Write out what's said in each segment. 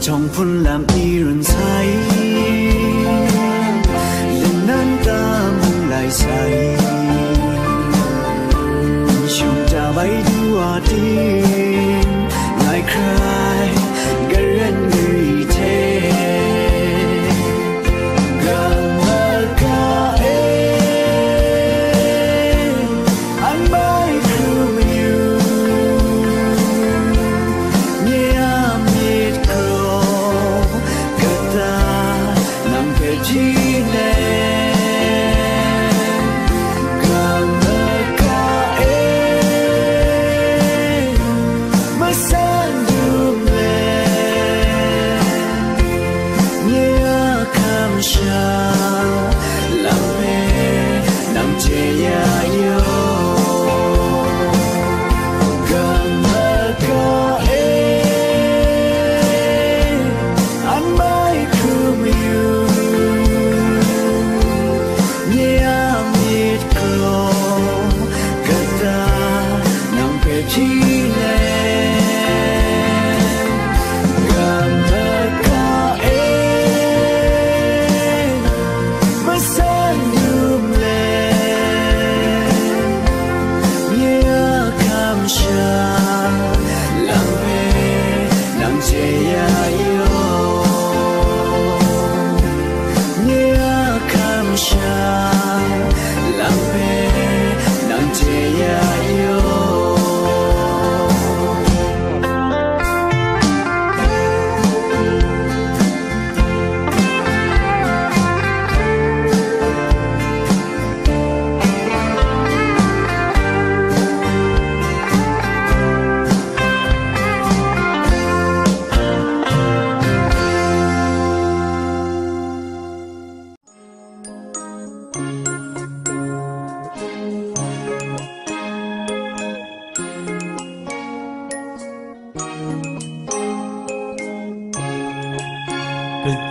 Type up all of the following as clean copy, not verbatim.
trong phun làm y run say lần nan ta mong lại say chúng ta bay đua tim lại cry gần người thế gần mơ ca anh bay through you yeah mệt cô kata nam pe chi ne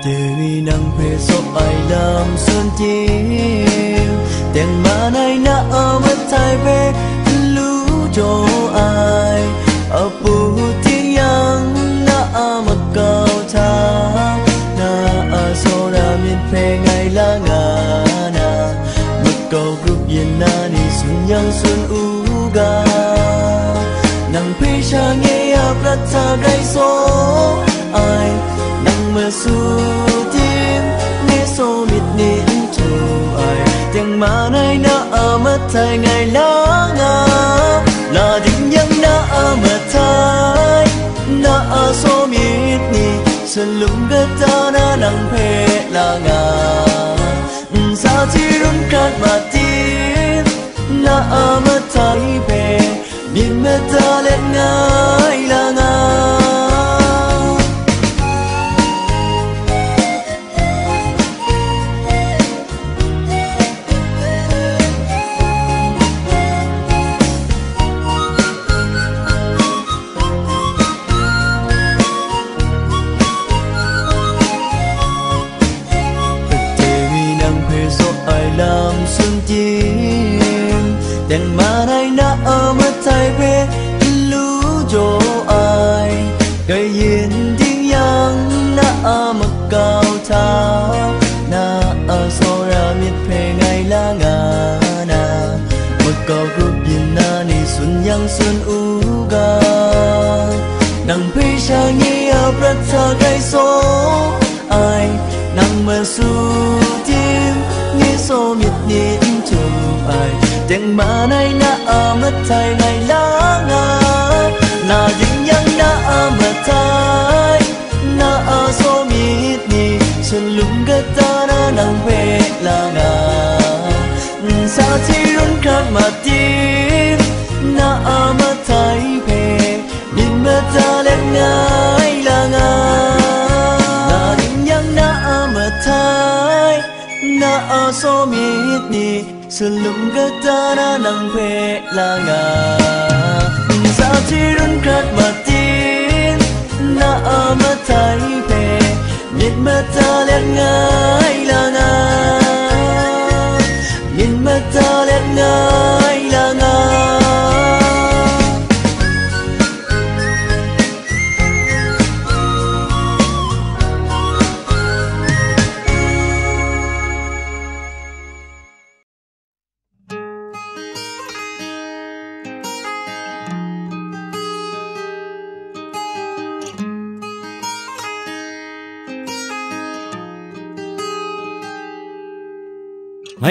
Từ nắng về gió ai làm xuân chiều đèn mà nay na ở mất thay về lũ cho ai ở phố thiên yang na ở mặt cao thang na ở số na miền phê ngày la ngà na mặt cầu group yên na ni xuân yang xuân uga nắng phê cha nghe áp đặt ta gây số ai mơ su tim nghe số mịt nín chờ ai tiếng mà nay na ở mất thay ngày lá ngà là định nhân na ở mất thay na ở số mịt ni sân lung gật ta na nắng phê là ngà sa chi rung cát mà tim na ở mất thay phê niềm mơ ta lên ngay là ngà làm xuân chim đèn mà nay na ở mất thay về lũ cho ai cây yên tiếng yang na ở mặt cao thang na ở sau ra miệt phê ngày la ngà na mặt cao group yên na ni xuân yang xuân uga nắng phê cha nghe ở rất xa cây số ai nắng mơ su số miệt nín chờ ai tiếng mà nay na ở mất thay ngày lá ngà là những nhân na ở mất thay na ở số miệt ni sân lung gật ta na nắng về mà tin na mà thấy về nhìn mà ta lên ngay là na nhìn nhang na mà thấy na so mít đi sự lùng gật ta na nang về là sao chỉ run khát mà tin na mà thấy về nhìn mà ta lên ngay là nhìn mà ta lên ngay là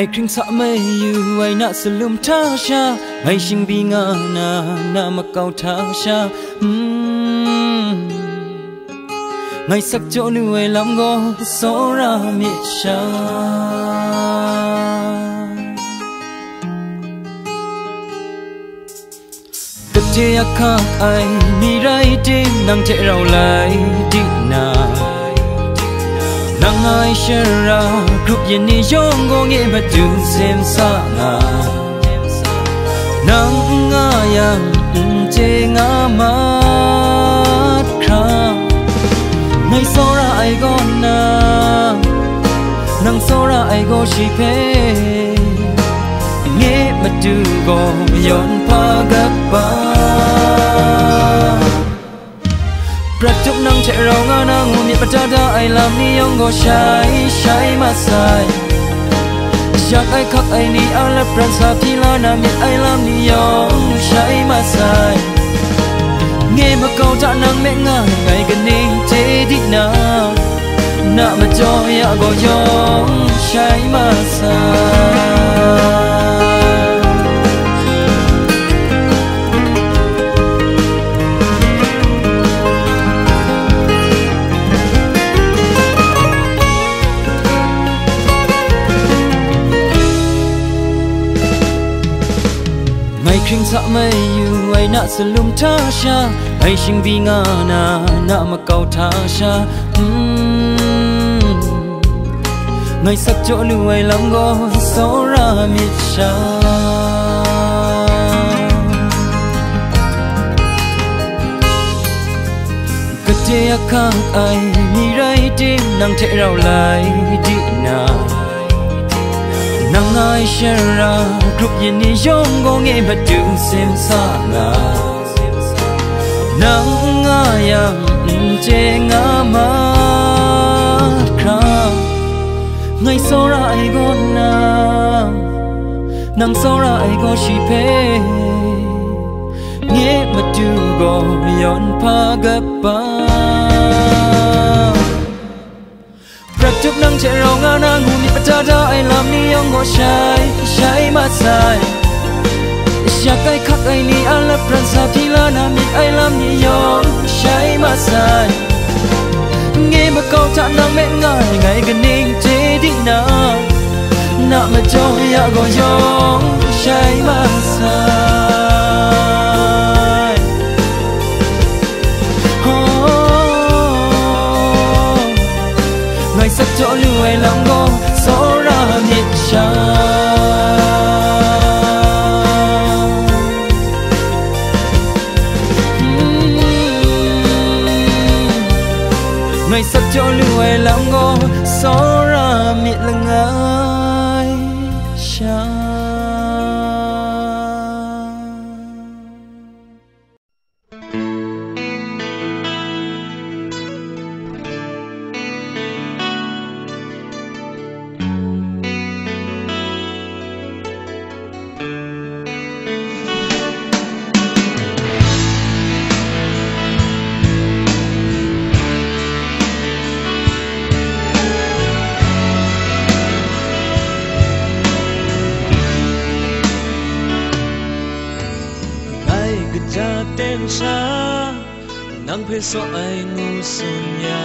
Ngày khinh sợ mây yêu ai nạ sự lùm tha xa ngày sinh bi ngà na mà cầu tha xa ngày sắc chỗ nữ ai làm ngô số ra miệt xa tất thế khác ai mi rai tim nang chạy rau lại đi na nang ai shara group yen ni yong go nge ma tu sim sa nga nang nga yang che nga ma kha ngai so ra ai go na nang so ra ai go shi phe nge ma tu go yon pa gap baประจุนังเชเรางานังมีปัจจัยไอลำนี้ยองก็ใช้มาใส่อยากไอคักไอนี้เอาละปราศจากที่ลานามีไอลำนี้ยองใช้มาใส่เงี้ยมาเกาจะนังแม่ง่ายไงกันนี่เจดีนาหน้ามาจอยก็ยองใช้มาใส่khinh sợ mây yêu ai nạ sự lùm tha xa ai sinh bi ngà na mà cầu tha xa ngày sắc chỗ nữ ai làm ngô số ra miệt xa cất thế khác ai mi rai tim nang chạy rau lại đi na nang ai shara group yen ni yong go nge ma tu sim sa nga nang yang che nga ma kha ngai so ra ai go na nang so ra ai go shi phe nge ma tu go yon pa gap baประจุนังเชเรางานังหูมีปัจจัยไอลำนี้ยองก็ใช้มาใส่อยากไอคักไอนี้อันละปราศจากที่ลานามีไอลำนี้ยองใช้มาใส่เงี้ยมาเกาจะนังแม่ง่ายไงกันนิ่งเจดีนาหน้ามาจอยก็ยองใช้มาใส่ngày sắc chỗ lưu ai làm ngô số ra miệt xa ngày sắc chỗ lưu ai làm ngô số ra miệt là ngài xa nang peso ai ngu sunya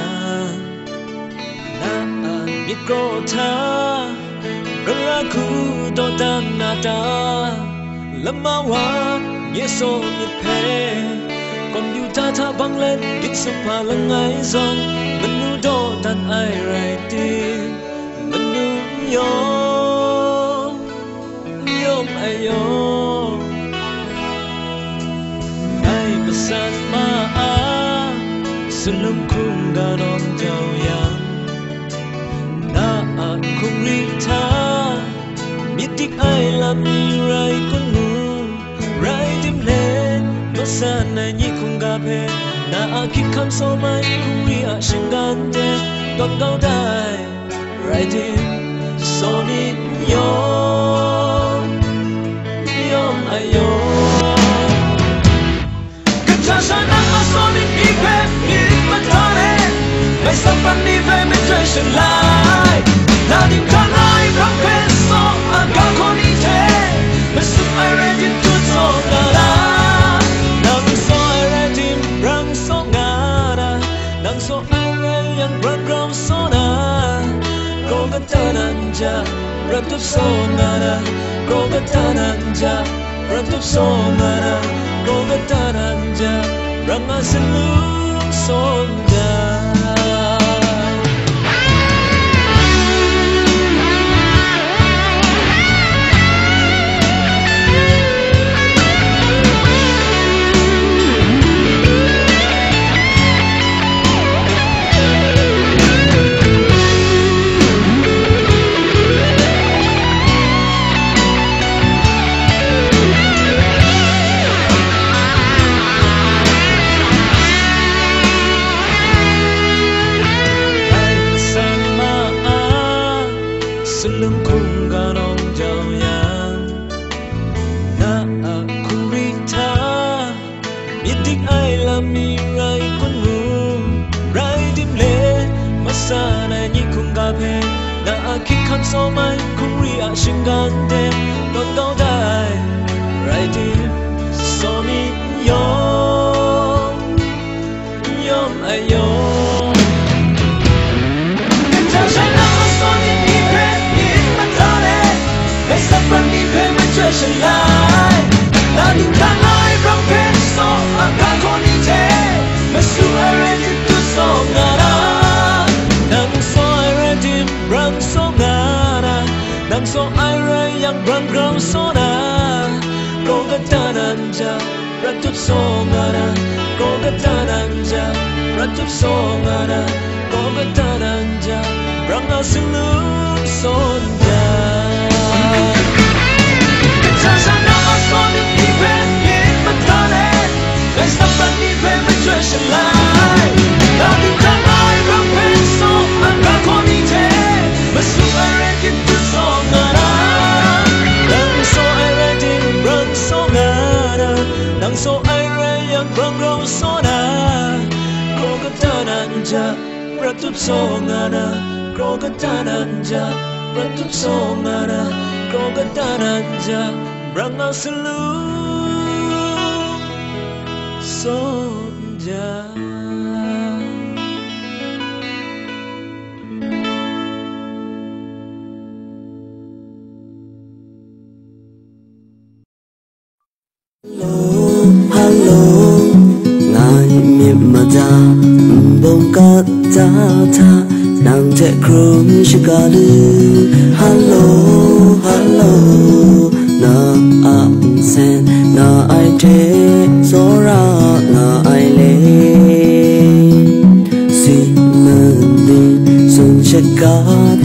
na mikro tha ra khu do tan na ta lâm ma hoa nhẹ so nhịp hè còn yêu ta tha băng lên kinh sông hòa lăng ấy giòn mình nu đô tan ai rai tim mình nu yom ai yom ai pesan ma a selum kum ganon jauh yang na a kum rita mitik ai làm mi rai kun nu rai tim le no sa na nyi kum ga phe na a kik kham so mai kum ri a shin gan de don gao dai rai tim so ni yom ai yom ka sa na a so ni ipe ma tare mai sa pan ni ve me treasure lai na dim kan ai from peso a ga koni te me su ai ready to so na la nang so ai ready rang so nga na nang so ai ready yang run round so na go ga tananja run to so na na go ga tananja run to so na na go ga tananja rang a selu so na selum kum ganon jauh yang na aku rita mitik ai làm mi rai kun nu rai dim le masa na nyi kum ga phe na akik kham so mai kum ri a shin gan de don gao dai rai dim so ni yom ai yom Sapan di peme treasure lai na dim kan ai from peso a ga koni te me su ai ready to so na na nang so ai ready rang so na na nang so ai ready yang rang rang so na go ga tananja rat tup so na na go ga tananja rat tup so na na go ga tananja rang a silum so na treasure lai na dim kan ai from peso a ga koni te ma su ai ready to so na na nang so ai ready run so na na nang so ai ready yang run run so na go ga tananja ratup so na na go ga tananja ratup so na na go ga tananja rang a selu so Hello, ngài miệng mà ta bông cát ta tha nàng chạy krum shikalu. Hello, na ang sen na ai thế zora na ai le si mơn đi sun chaka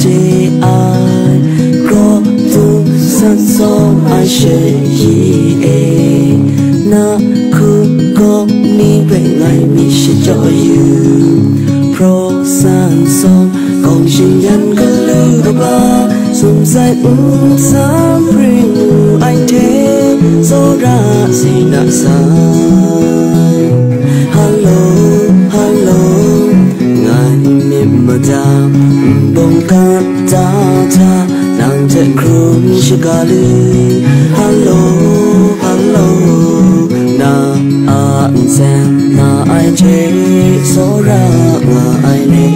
te ai gro tu san so ai she ye na ku go ni ve ngai mi shi cho you pro san so kong shin yan ga lu ba sum sai sam bring ai thế so ra si na sai. Hello, ngài miệng mà ta bông cát ta tha nàng chạy krum shikalu. Hello, na an sen na ai chế so ra nga ai le.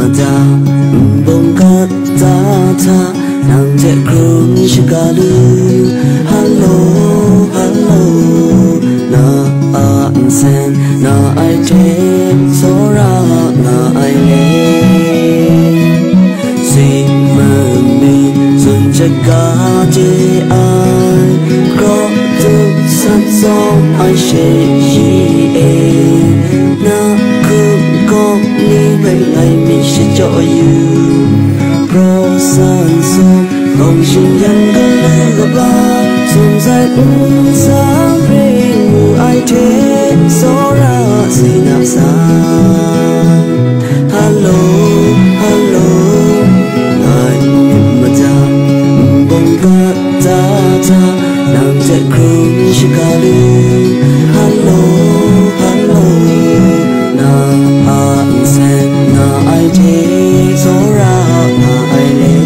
mà ta bông cát ta ta nàng chạy krum shika lu hello hello na an sen na ai te so ra na ai le si mơ mi sun chaka je ai kro tu san song ai she yi e na kum ko ni bai lai mi she cho you pro san song không xin nhân gần lẽ gặp ba xuân dài sáng riêng mù ai thế gió ra gì nào xa hello hello anh nhìn mà ta bông cát ta ta nàng chạy krum shikalu hello hello na an sen na ai thế gió ra na ai lên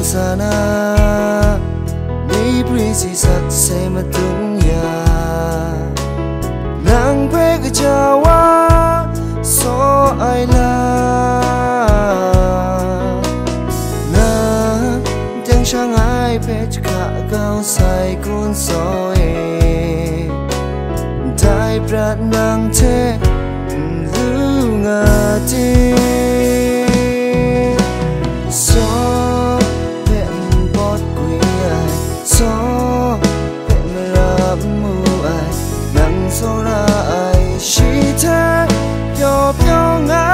sana ni prisi sak se matunya nang pe cha จะขาเก้าใส่กุนซอยได้ประนังเทลูงาจีโซเป็นบอดกุยไอโซเป็นมารับมูไอนังโซราไอชีเทเปียวเปียวงา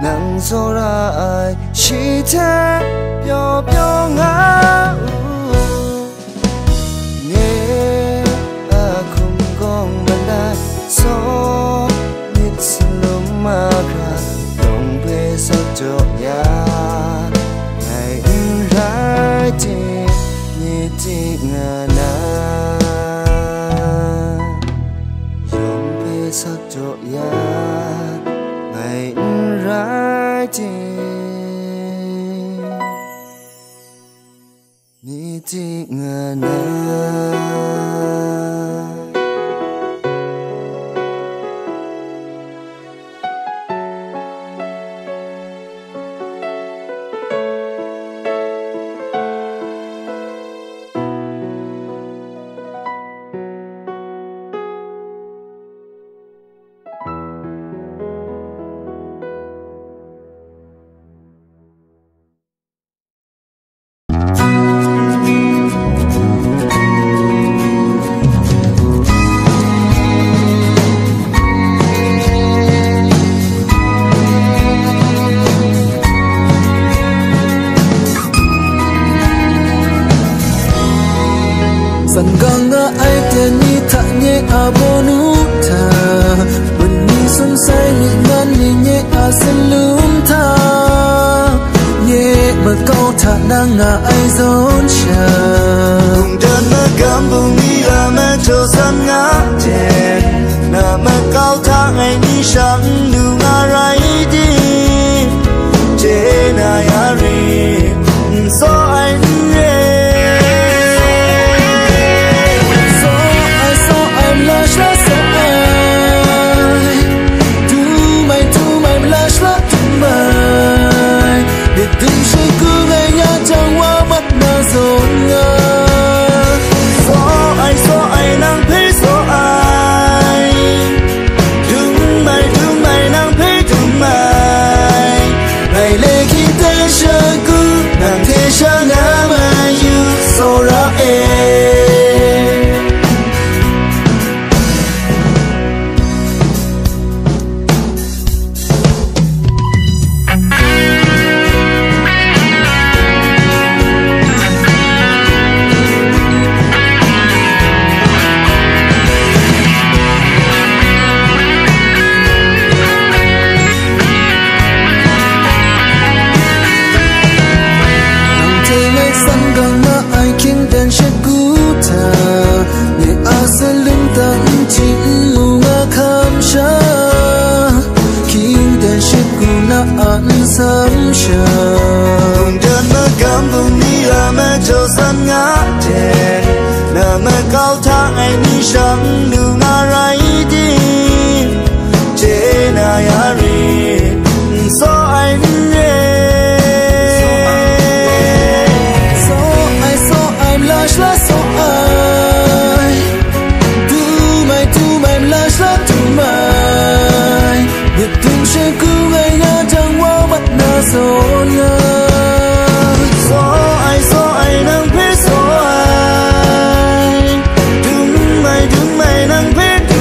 นังโซราไอชีเทเปียวเปียวงาเนอาคุมกองบันไดโซนิดสลมมาคราดงเพสักจอยาให้ร้ายจีนิจิงานา sắc chỗ ya ngày rải trên ni ti ngana Sanganga ai te ni tha nye abonu tha bunni sun sai ni nan ni nye asalum tha ye ma kau tha nang nga ai zon sha cùng đơn ma cam bung ni la ma cho san nga ten na ma kau tha ai ni sang nu nga rai di che na ya ri so ai cùng đơn ma cam bung ni la ma cho san ngã ten na ma cao tha ai ni sang nu nga rai di che na ya ri so ai ne so I'm lush la so I do my lush la to my with tung she ku ai ya chẳng wa mắt na so na so I nang pe so I do my nang pe do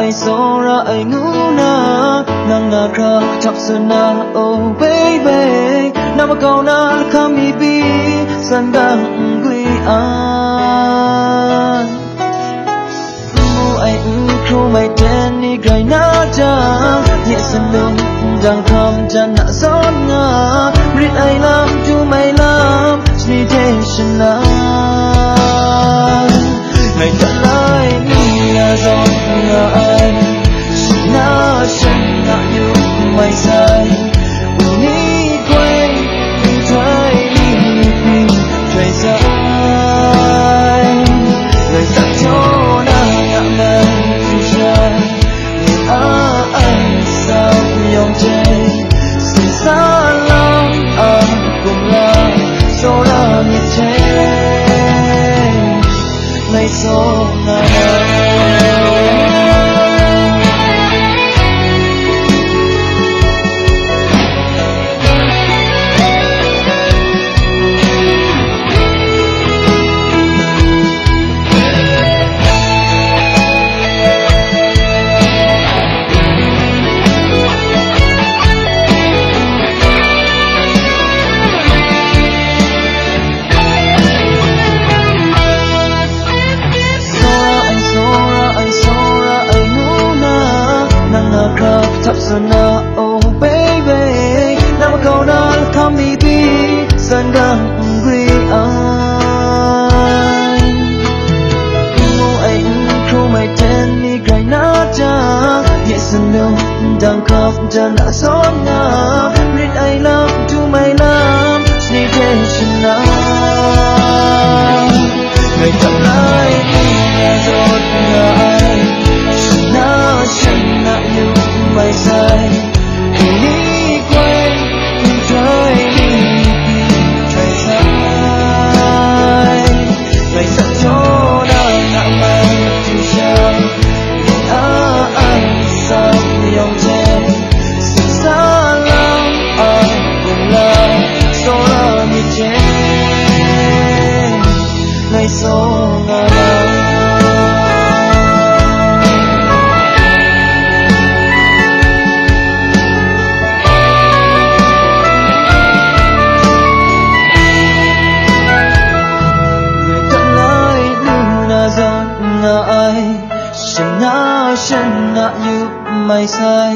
ai so ra ai ngu na nang na kra chap sana oh baby na ma kau na kham mi bi san dang gui an mu ai khu mai ten ni gai na cha ye san lung dang kham chan na son nga rit ai lam tu mai lam sweetation na ngày thật lại ni là giọt nga ai na sân ngã như mây say ni quay trái đi trời dài người sắc cho na ngã mây dù dài nhưng anh sao yong chơi sự xa lắm cùng là số là nhiệt chế ngày số thắp sana oh baby nam câu na kham mi bi san dang gui ai mu ai khu mai ten ni gai na cha ye san no dang khap jan a son na rit ai love to my love ni tension na ngày tập lại ni giọt ai na sân na như mây say đi quay trời đi trời dài ngày sắc cho đang ngã mây chiều sáng nhưng anh sao yong che sự xa lắm cùng là số là như che ngày số ngã sân na như mây say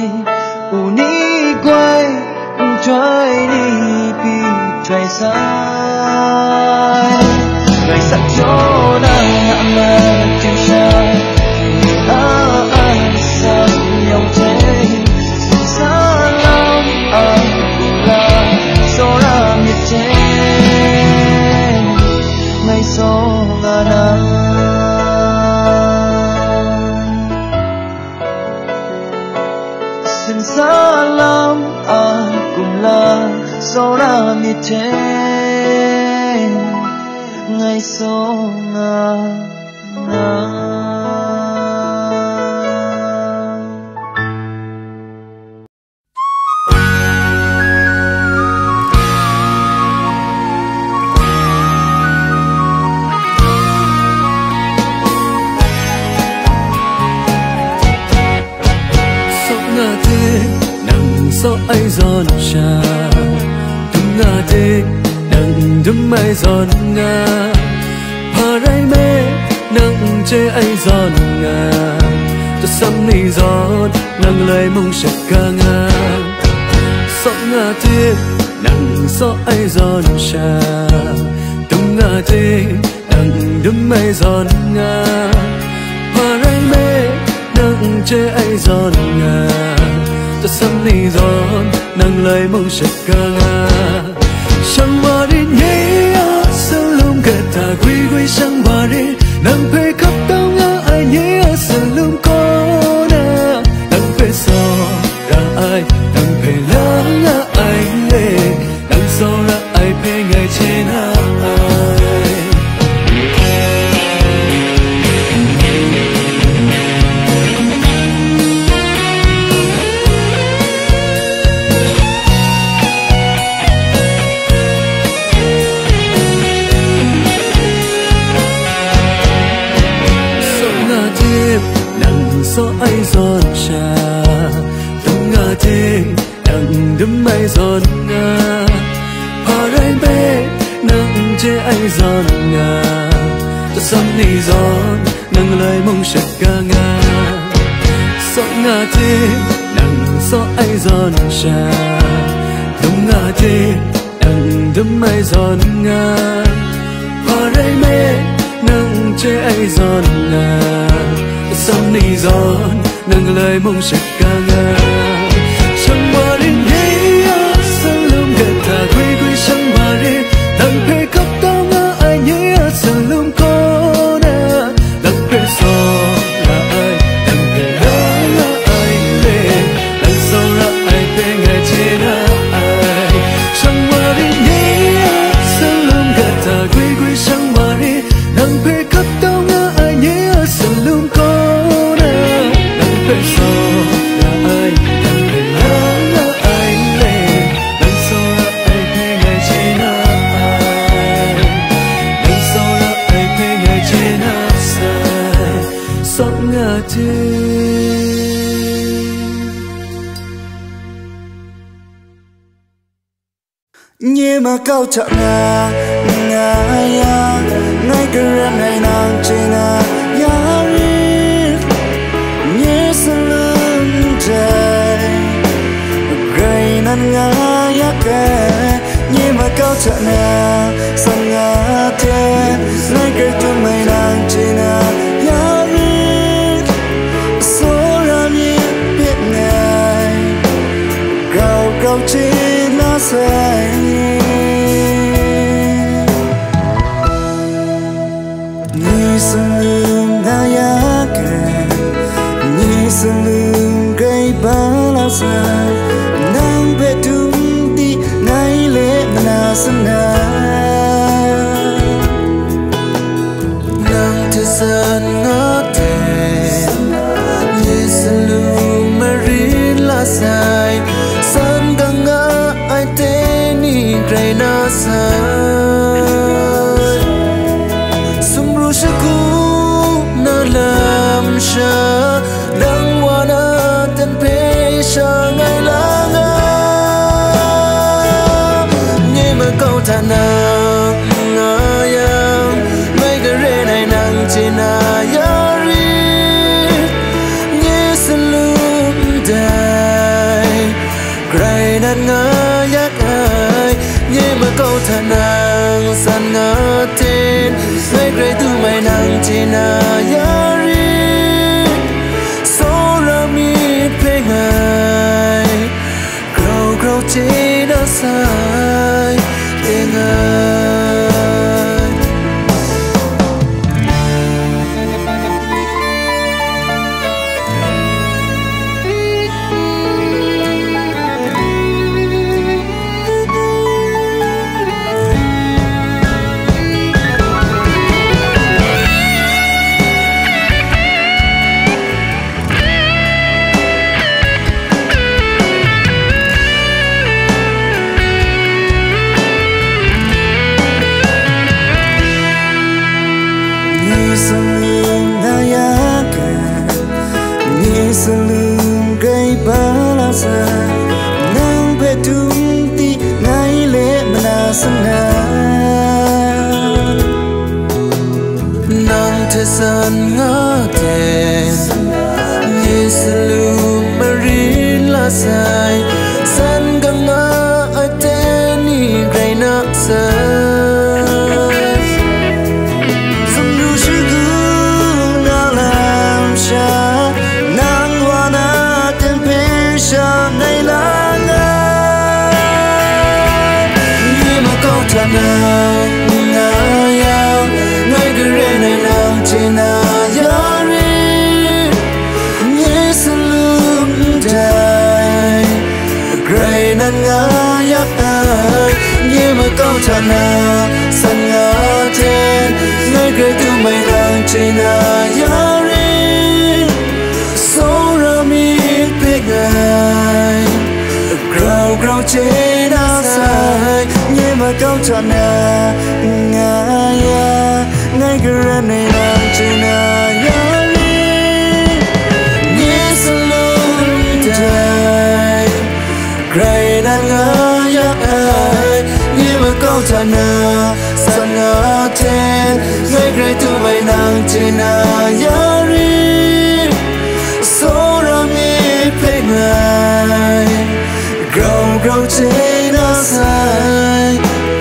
ni quay trái đi pi trời dài ngày sắc cho đang ngã mây chiều sáng anh sao yong che xa lắm cùng là số ra miệt chế ngày số ngã nắng xa lắm cùng là số ra miệt chế ngày số ngã so ai giòn trà tung ngà tê đằng đâm ai giòn ngà hà rai mê nâng chê ai giòn ngà cho sắm ni giòn nâng lời mong sạch ca ngà so ngà tê đằng so ai giòn trà tung ngà tê đằng đâm ai giòn ngà hà rai mê nâng chê ai giòn ngà cho sắm ni giòn nâng lời mong sạch ca ngà chẳng mà đi nhé sương lum kẹt thà quy quy chẳng mà đi nâng phê khắp tao ngã ai nhé sương lum có nè nâng phê so ra ai nâng phê lắng ngã ai lệ nâng so ra ai phê ngày trên ai nang đấm ai giòn nga hoa rai bé nang che ai giòn nga ta sắm ni giòn nang lời mong sạch ca nga so nga thế nang so ai giòn cha đấm nga thế nang đấm ai giòn nga hoa rai bé nang che ai giòn nga ta sắm ni giòn nang lời mong sạch ca nga chẳng qua đến đây sân lum gần thà quê quê chẳng qua đến đằng phê khóc tao ngã ai nhớ sân lum có nè đằng phê so là ai đằng phê đó là ai lên đằng sau là ai phê ngày trên ai chẳng qua đến đây sân lum gần thà quê quê chẳng qua đến đằng phê khóc tao ngã ai nhớ sân lum có nè đằng phê so như mà câu chọn ngà ya ngay cái rem này nàng trên ya ri như sân lưng trời gầy năn ngà ya kề như mà câu chọn ngà sân ngà thế ngay cái chân mày nàng trên ya ri số ra như biết ngày gào gào trên nó say nang betung di ngai le manasana nang tesan ngate yeslu marin la sai san ganga ai te ni graina sai sumru shaku na lam sha dang wana ten pe ngày lang như mà câu thà nàng yang mấy cái rê này nàng chỉ na yari như sân lung đài gầy năn ngã yak ai như mà câu thà nàng san ngã tên mấy cái tu mày nàng chỉ na yari số ra mi pe ngày grow trên đã sai để ngài nang betung ti ngai le manasana nang tesan ngate yeslu marin la sai san ganga ateni graina sai sumru shugu na lam sha nang wana ten pe sha ngày lang như mà câu thà nàng ya ngay cái rê này nàng trên yari như sân lung đài gầy năn ngã yak ai như mà câu thà nàng sân ngã trên ngay cái tu mày nàng trên yari số ra mi biết ngày grow trên đã sai như mà câu chọn ya ngay cái rem này nàng trên yari như sân lung đài trao ta na sana te ngay gray tu bay nang china yari so ra mi play ngai grow grow china sai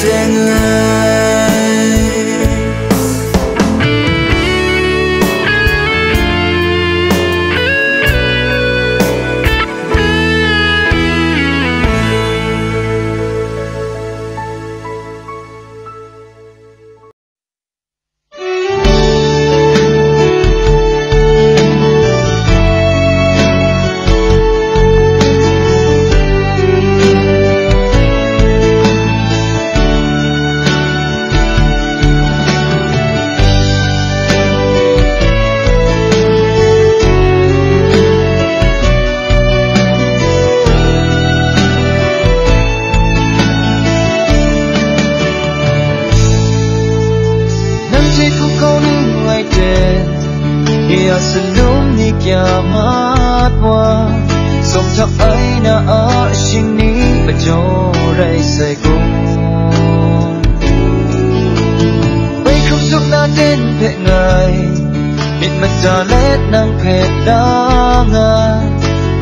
tengai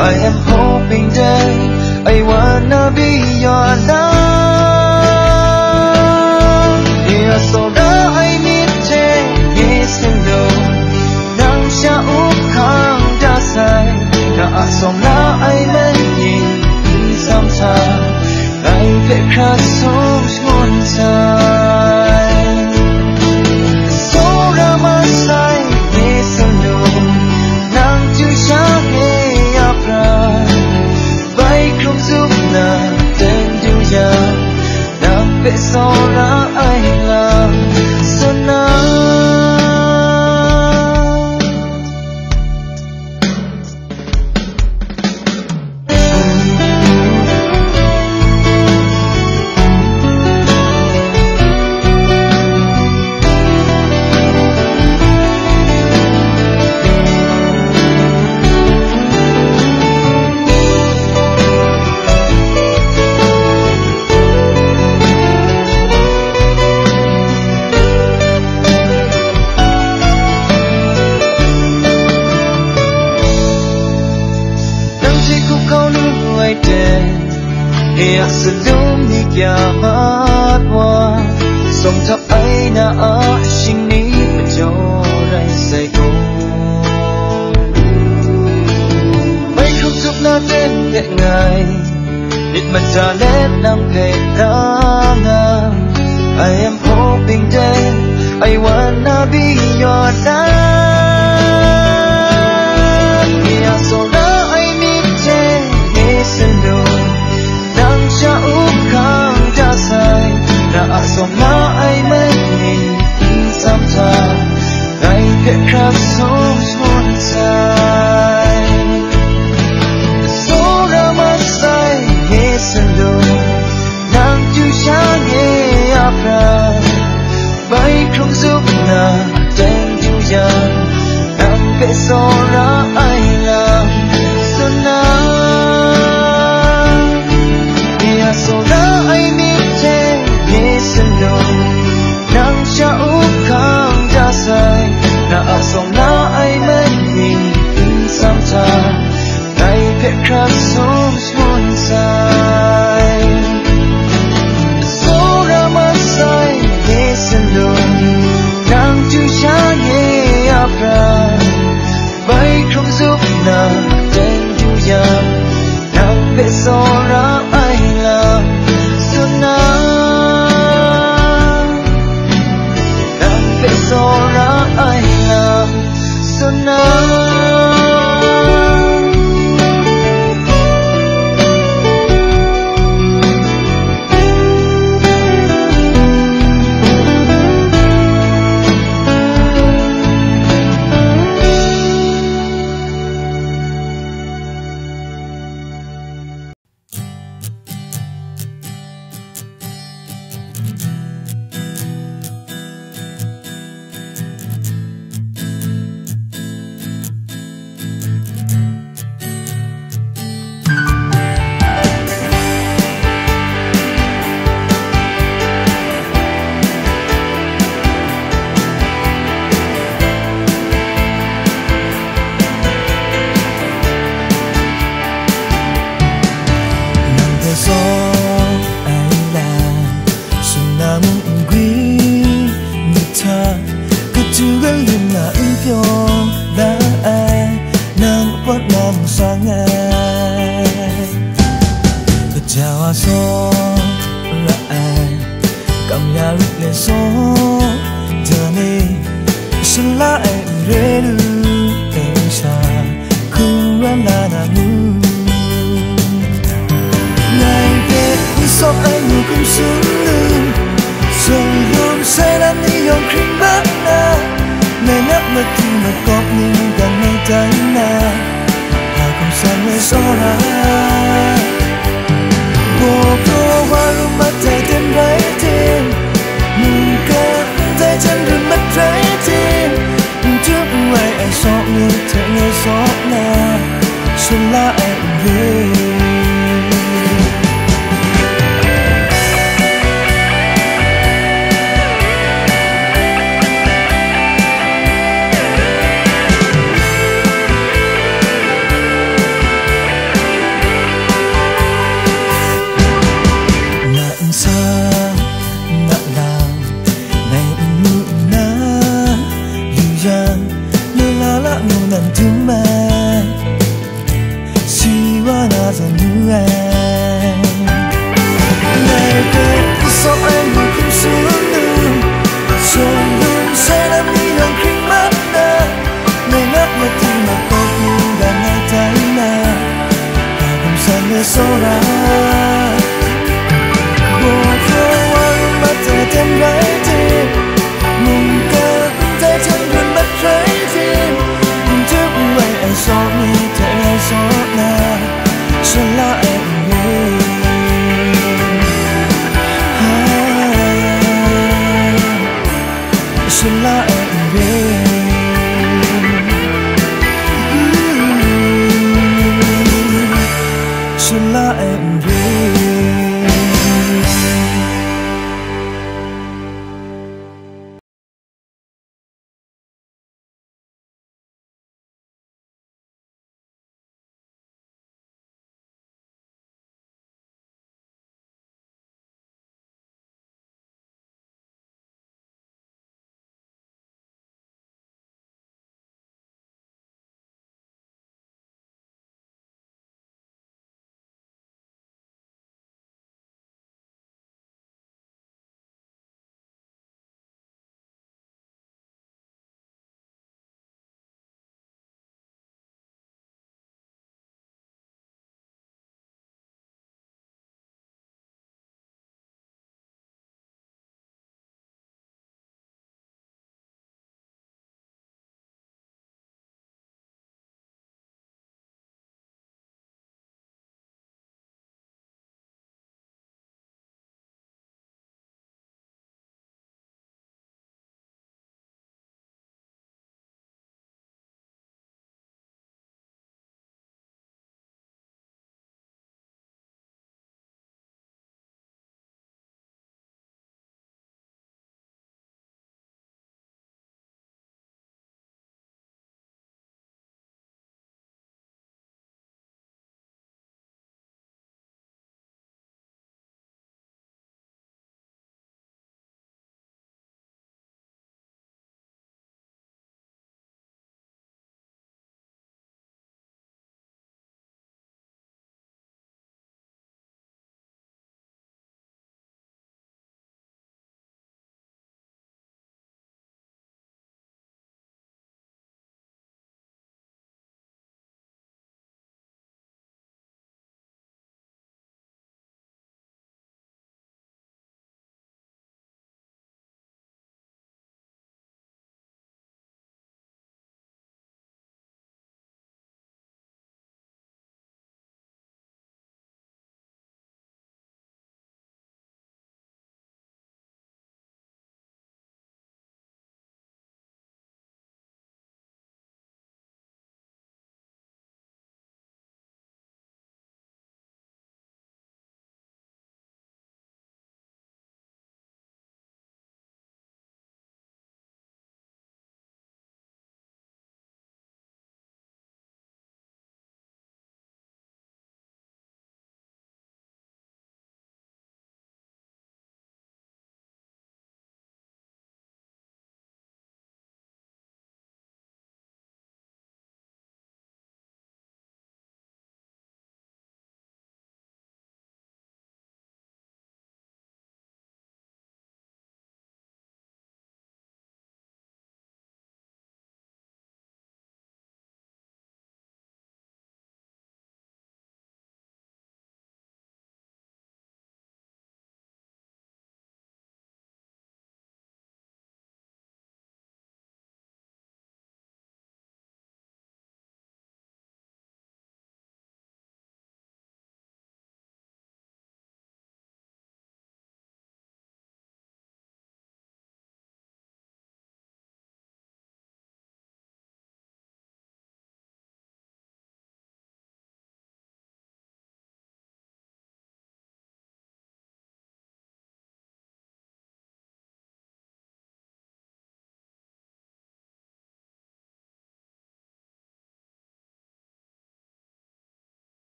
I am hoping that I wanna be your love. Yeah, so that I need to yes and no. Nang siya ukang dasay na asong na ay mani sometime. Ay pekras hos muntay. So ramasay yes and no. Nang tu siya bay không giúp nàng tên điều nhà nàng vẽ sau ra ai làm xuân sebelum ni kiamat wa song thap ai na a sing ni pajo rai sai ko bay không giúp na tên để ngài nit man ta let nang pe na I am hoping that I wanna be your love. Yeah, so now I need to listen to siya ukang dasay na asong na ay mani sometime ay pekras hos muntay. So ramasay hesalo nang tu siya ngayapran bay không giúp na tên tu yan nang peso ra ay lang so na so that I need to listen to nang siya ukang dasay na asong na ay mani sometime ay pekras hos muntay. So ramasay listen to nang tu siya ngayapran bay không giúp na tên tu yan nang peso ra ay lang suna nang peso ra ay lang suna. so jane sala redu tensa kuana na mu nai ke so ai mu kum sun song lum sai la ni yong kring ba na na na ma tu ma kop ni dan na tan na ha kum san me so ra bo pro wa lu ma ta den rai tin mun ka ta chân run ma rai tin trước ngày anh so như thế ngày so na xuân lá em về Sora, bo pro ma ta ten rai tin, mung ka ta chân run mất rai tin, trước ngày anh so mi thế ngày so na, xuân lá em về, xuân lá em về. Xuân lá em về.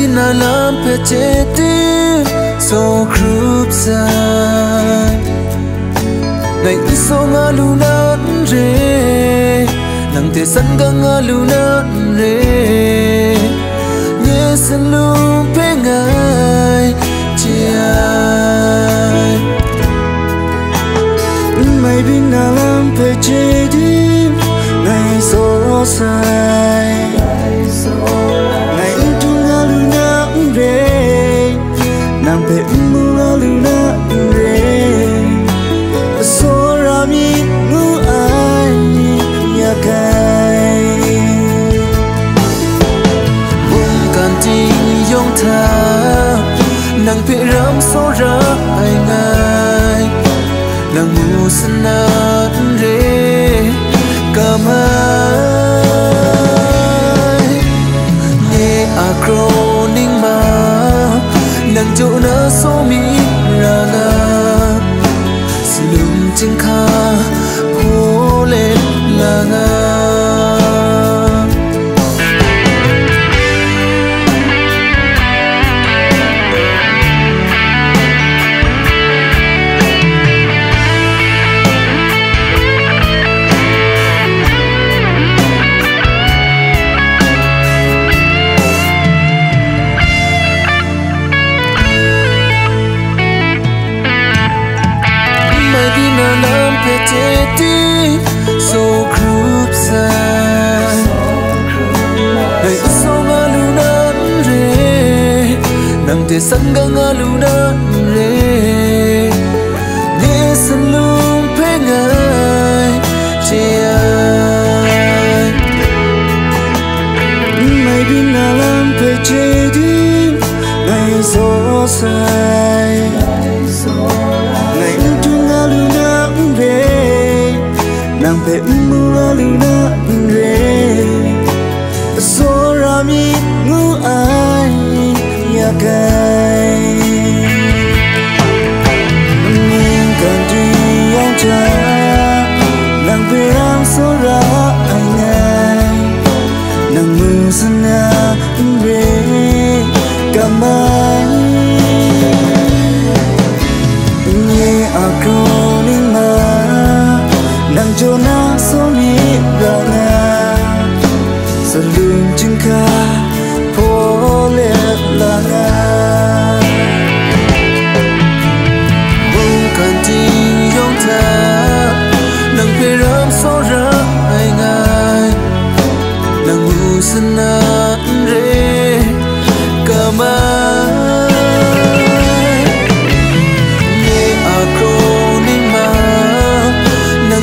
đi na lam pe che ti so group sai ngày so nga lu na re nang te san ga nga lu na re nhé san lu pe ngai che ai mai đi na lam pe che ti ngày so sai ngày tu nga lu na re nang pe mu nga lu na re so ra mi ngu ai ya kai bung kan ting yong tha nang pe ram so ra ai ngai nang mu sana re kamai ne acroning ma nang jo na so mi ra na slum ching kha pho le la nga lam pe che ti so group sai ngày so nga lu na re nang te san ga nga lu na re nghe san lu pe ngai che ai mai đi na lam pe che ti ngày so sai ngày tu nga lu na re nang pe mu nga lu na re so ra mi ngu ai ya kai mình cần đi ông cha nang pe ram so ra ai ngai nang mu sana re kamai acroning ma nang jo na so mi ra na sa lung ching kha pho le la na bung kan ting yong tha nang pe ram so ra ai ngai nang mu sana re kamai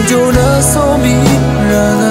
jo na so mi ra